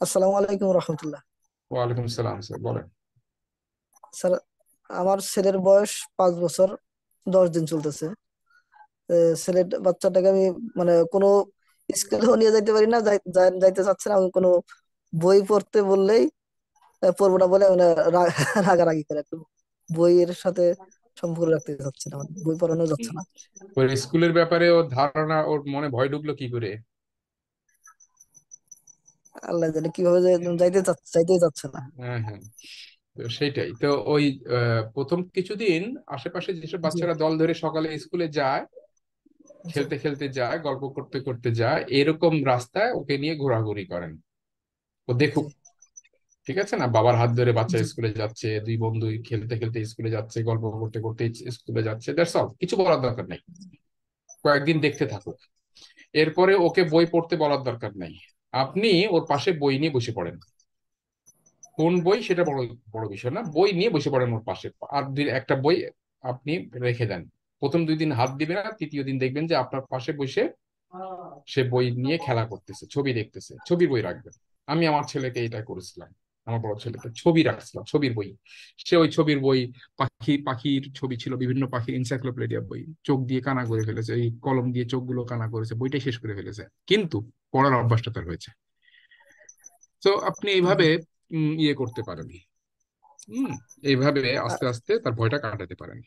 আসসালামু আলাইকুম রহমতুল্লাহ। ওয়ালাইকুম সালাম স্যার, বলেন। স্যার, আমার ছেলের বয়স 5 বছর 10 দিন চলতেছে। ছেলের বাচ্চাটাকে আমি মানে কোনো স্কুলেও নিয়ে যাইতে পারি না, যাইতে চাচ্ছে না। আমি কোনো বই পড়তে বললেই পড়বো না বলে মানে রাগারাগি করে একটু। বইয়ের সাথে সম্পর্ক রাখতে চাচ্ছে না, মানে বই পড়ানো যাচ্ছে না। ওর স্কুলের ব্যাপারে ওর ধারণা, ওর মনে ভয় ঢুকলো কি করে? আল্লাহ জানে কিভাবে যে যাইতেই চাচ্ছে না। হ্যাঁ, হ্যাঁ। তো সেইটাই তো ওই প্রথম কিছুদিন আশেপাশে যেসব জি, বাচ্চারা দল ধরে সকালে স্কুলে যায়, জি, খেলতে খেলতে যায়, গল্প করতে করতে যায়, এরকম রাস্তায় ওকে নিয়ে ঘোরাঘুরি করেন। ও জি, দেখুক। ঠিক আছে না, বাবার হাত ধরে বাচ্চা জি, স্কুলে যাচ্ছে, দুই বন্ধু খেলতে খেলতে স্কুলে যাচ্ছে, গল্প করতে করতে স্কুলে যাচ্ছে, দ্যাটস অল, কিছু বলার দরকার নেই। কয়েকদিন দেখতে থাকুক। এরপরে ওকে বই পড়তে বলার দরকার নাই। আপনি ওর পাশে বই নিয়ে বসে পড়েন। কোন বই সেটা বড় বড় বিষয় না, বই নিয়ে বসে পড়েন ওর পাশে। আর একটা বই আপনি রেখে দেন। প্রথম 2 দিন হাত দিবে না, তৃতীয় দিন দেখবেন যে আপনার পাশে বসে সে বই নিয়ে খেলা করতেছে, ছবি দেখতেছে, ছবির বই রাখবেন। আমি আমার ছেলেকে এটা করেছিলাম। আমার বড় ছেলেকে ছবি রাখছিলাম, ছবির বই। সে ওই ছবির বই, পাখির ছবি ছিল, বিভিন্ন পাখির এনসাইক্লোপিডিয়া বই, চোখ দিয়ে কানা করে ফেলেছে, এই কলম দিয়ে চোখগুলো কানা করেছে, বইটাই শেষ করে ফেলেছে। কিন্তু পড়ার অভ্যাসটা তার হয়েছে। তো আপনি এইভাবে জি। ইয়ে করতে পারেন। হম এইভাবে আস্তে আস্তে তার ভয়টা কাটাতে পারেন।